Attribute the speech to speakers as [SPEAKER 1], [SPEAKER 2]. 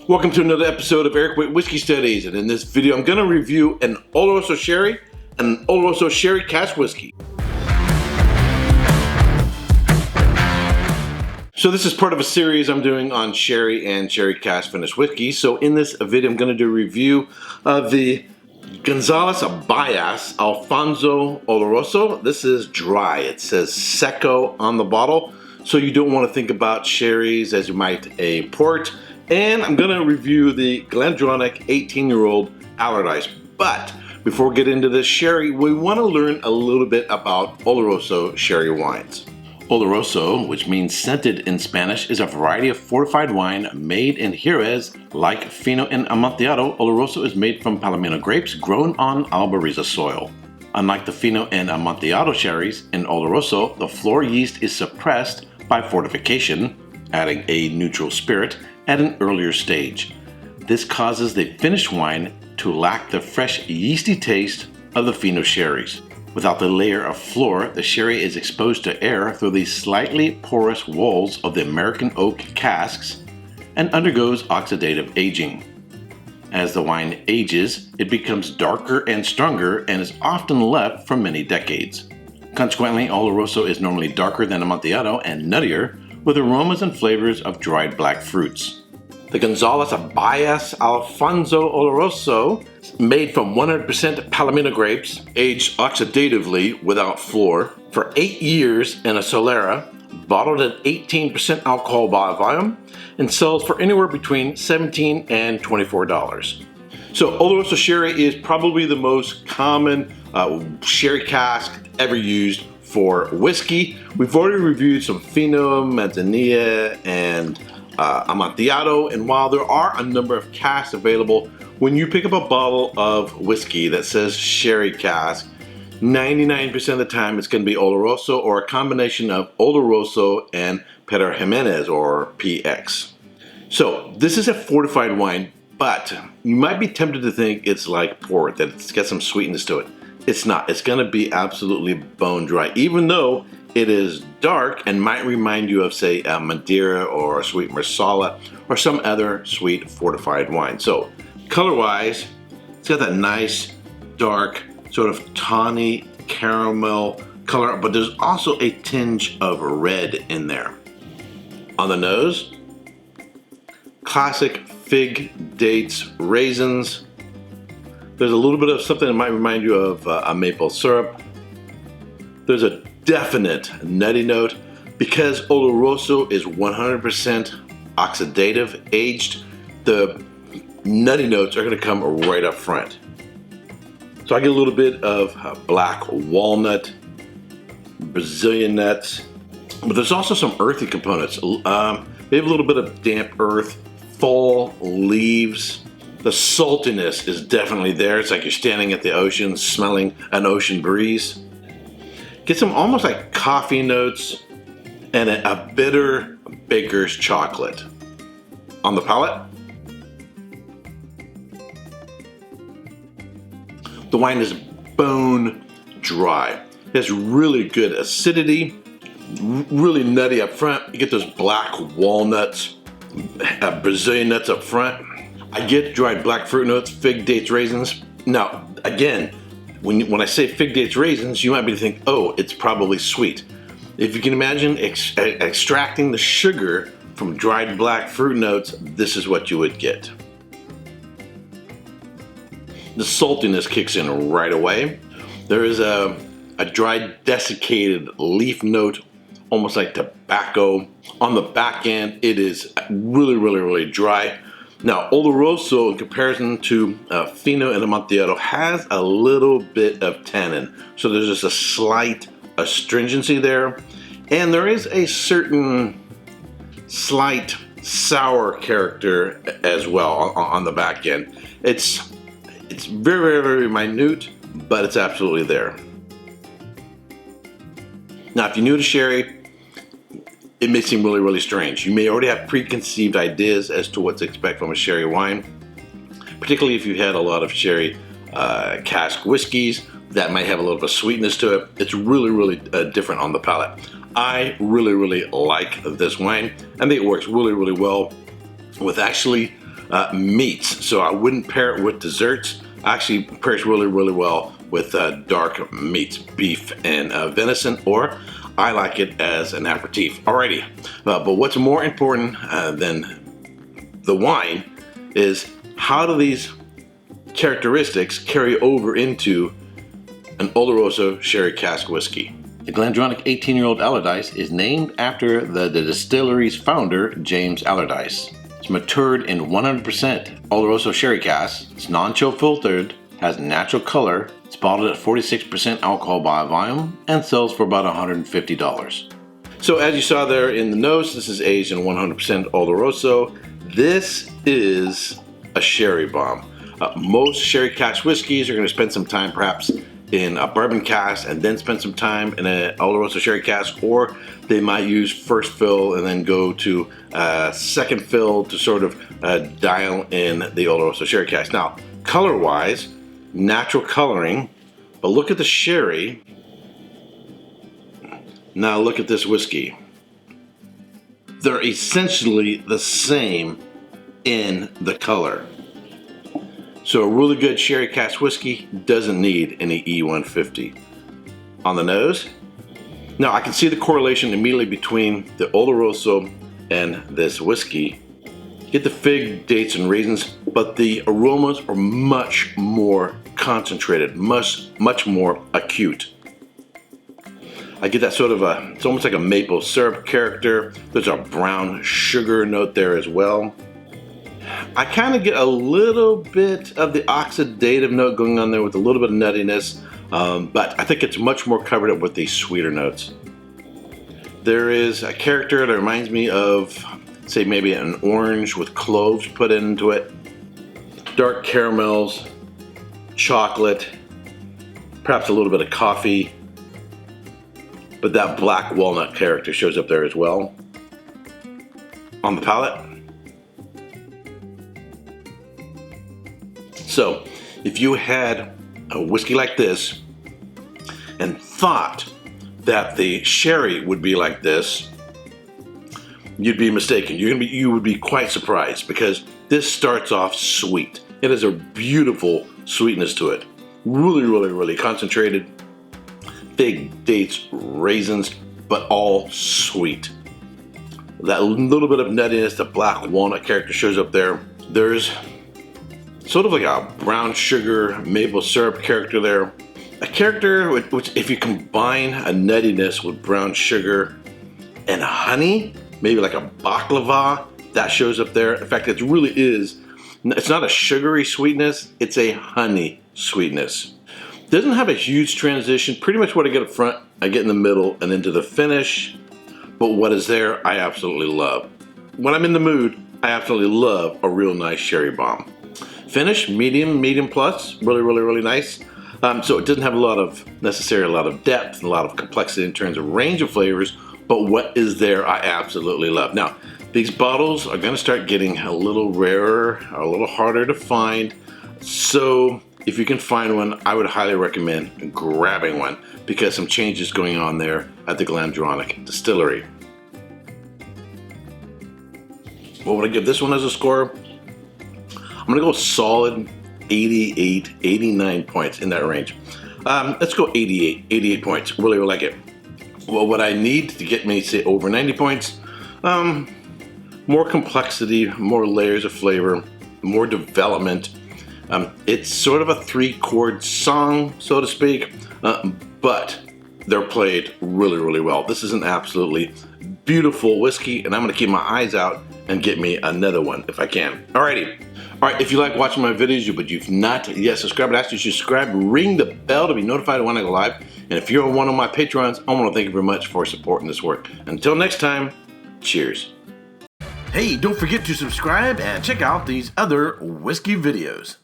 [SPEAKER 1] Welcome to another episode of Erik Wait Whiskey Studies, and in this video I'm going to review an Oloroso Sherry and an Oloroso Sherry Cask Whiskey. So this is part of a series I'm doing on sherry and sherry cask finished whiskey. So in this video I'm going to do a review of the Gonzalez Bias Alfonso Oloroso. This is dry. It says Seco on the bottle, so you don't want to think about sherries as you might a port. And I'm going to review the GlenDronach 18-year-old Allardice. But before we get into this sherry, we want to learn a little bit about Oloroso sherry wines. Oloroso, which means scented in Spanish, is a variety of fortified wine made in Jerez. Like Fino and Amontillado, Oloroso is made from PALOMINO grapes grown on Albarriza soil. Unlike the Fino and Amontillado sherries, in Oloroso, the Flor yeast is suppressed by fortification, adding a neutral spirit, at an earlier stage. This causes the finished wine to lack the fresh yeasty taste of the Fino sherries. Without the layer of Flor, the sherry is exposed to air through the slightly porous walls of the American oak casks and undergoes oxidative aging. As the wine ages, it becomes darker and stronger and is often left for many decades. Consequently, Oloroso is normally darker than Amontillado and nuttier, with aromas and flavors of dried black fruits. The Gonzalez Bias Alfonso Oloroso, made from 100% Palomino grapes, aged oxidatively without Flor, for 8 years in a Solera, bottled at 18% alcohol by volume, and sells for anywhere between $17 and $24. So Oloroso sherry is probably the most common sherry cask ever used for whiskey. We've already reviewed some Fino, Manzanilla, and Amontillado, and while there are a number of casks available, when you pick up a bottle of whiskey that says sherry cask, 99% of the time it's going to be Oloroso or a combination of Oloroso and Pedro Jimenez or PX. So this is a fortified wine, but you might be tempted to think it's like port, that it's got some sweetness to it. It's not. It's going to be absolutely bone dry, even though it is dark and might remind you of, say, a Madeira or a sweet Marsala or some other sweet fortified wine. So color-wise, it's got that nice, dark, sort of tawny caramel color, but there's also a tinge of red in there. On the nose, classic fig, dates, raisins. There's a little bit of something that might remind you of a maple syrup. There's a definite nutty note. Because Oloroso is 100% oxidative aged, the nutty notes are going to come right up front. So I get a little bit of black walnut, Brazilian nuts, but there's also some earthy components. Maybe a little bit of damp earth, fall leaves. The saltiness is definitely there. It's like you're standing at the ocean smelling an ocean breeze. Get some almost like coffee notes and a bitter baker's chocolate. On the palate, the wine is bone dry. It has really good acidity, really nutty up front. You get those black walnuts, Brazilian nuts up front. I get dried black fruit notes, fig, dates, raisins. Now, again, when I say fig, dates, raisins, you might be thinking, oh, it's probably sweet. If you can imagine extracting the sugar from dried black fruit notes, this is what you would get. The saltiness kicks in right away. There is a dried desiccated leaf note, almost like tobacco. On the back end, it is really, really, really dry. Now, Oloroso, in comparison to Fino and Amontillado, has a little bit of tannin. So there's just a slight astringency there. And there is a certain slight sour character as well on the back end. It's very, very, very minute, but it's absolutely there. Now, if you're new to sherry, it may seem really, really strange. You may already have preconceived ideas as to what to expect from a sherry wine, particularly if you've had a lot of sherry cask whiskeys that might have a little bit of sweetness to it. It's really, really different on the palate. I really, really like this wine. I think it works really, really well with actually meats. So I wouldn't pair it with desserts. Actually pairs really, really well with dark meats, beef and venison, or I like it as an aperitif. Alrighty, but what's more important than the wine is how do these characteristics carry over into an Oloroso sherry cask whiskey. The GlenDronach 18-year-old Allardice is named after the distillery's founder, James Allardice. It's matured in 100% Oloroso sherry casks. It's non-chill filtered, has natural color. It's bottled at 46% alcohol by volume and sells for about $150. So as you saw there in the nose, this is aged in 100% Oloroso. This is a sherry bomb. Most sherry cask whiskeys are going to spend some time perhaps in a bourbon cask and then spend some time in an Oloroso sherry cask, or they might use first fill and then go to second fill to sort of dial in the Oloroso sherry cask. Now, color-wise, natural coloring, but look at the sherry. Now look at this whiskey. They're essentially the same in the color. So a really good sherry cask whiskey doesn't need any E150. On the nose, now I can see the correlation immediately between the Oloroso and this whiskey. You get the fig, dates, and raisins, but the aromas are much more concentrated, much more acute. I get that sort of it's almost like a maple syrup character. There's a brown sugar note there as well. I kind of get a little bit of the oxidative note going on there with a little bit of nuttiness, but I think it's much more covered up with these sweeter notes. There is a character that reminds me of, say, maybe an orange with cloves put into it, dark caramels, chocolate, perhaps a little bit of coffee, but that black walnut character shows up there as well. On the palate, so if you had a whiskey like this and thought that the sherry would be like this, you'd be mistaken. You would be quite surprised, because this starts off sweet. It has a beautiful sweetness to it. Really concentrated. Fig, dates, raisins, but all sweet. That little bit of nuttiness, the black walnut character shows up there. There's sort of like a brown sugar maple syrup character there. A character which if you combine a nuttiness with brown sugar and honey, maybe like a baklava, that shows up there. In fact, it really is, it's not a sugary sweetness, it's a honey sweetness. Doesn't have a huge transition. Pretty much what I get up front, I get in the middle and into the finish. But what is there, I absolutely love. When I'm in the mood, I absolutely love a real nice sherry bomb. Finish, medium plus, really nice. So it doesn't have necessarily a lot of depth and a lot of complexity in terms of range of flavors, but what is there, I absolutely love. Now, these bottles are gonna start getting a little rarer, a little harder to find. So if you can find one, I would highly recommend grabbing one, because some changes going on there at the GlenDronach Distillery. What would I give this one as a score? I'm gonna go solid 88, 89 points, in that range. Let's go 88 points. Really like it. Well, what I need to get me, say, over 90 points, more complexity, more layers of flavor, more development. It's sort of a 3-chord song, so to speak, but they're played really well. This is an absolutely beautiful whiskey, and I'm gonna keep my eyes out and get me another one if I can. Alrighty. Alright, if you like watching my videos, but you've not yet subscribed, I ask you to subscribe, ring the bell to be notified when I go live. And if you're one of my patrons, I want to thank you very much for supporting this work. Until next time, cheers. Hey, don't forget to subscribe and check out these other whiskey videos.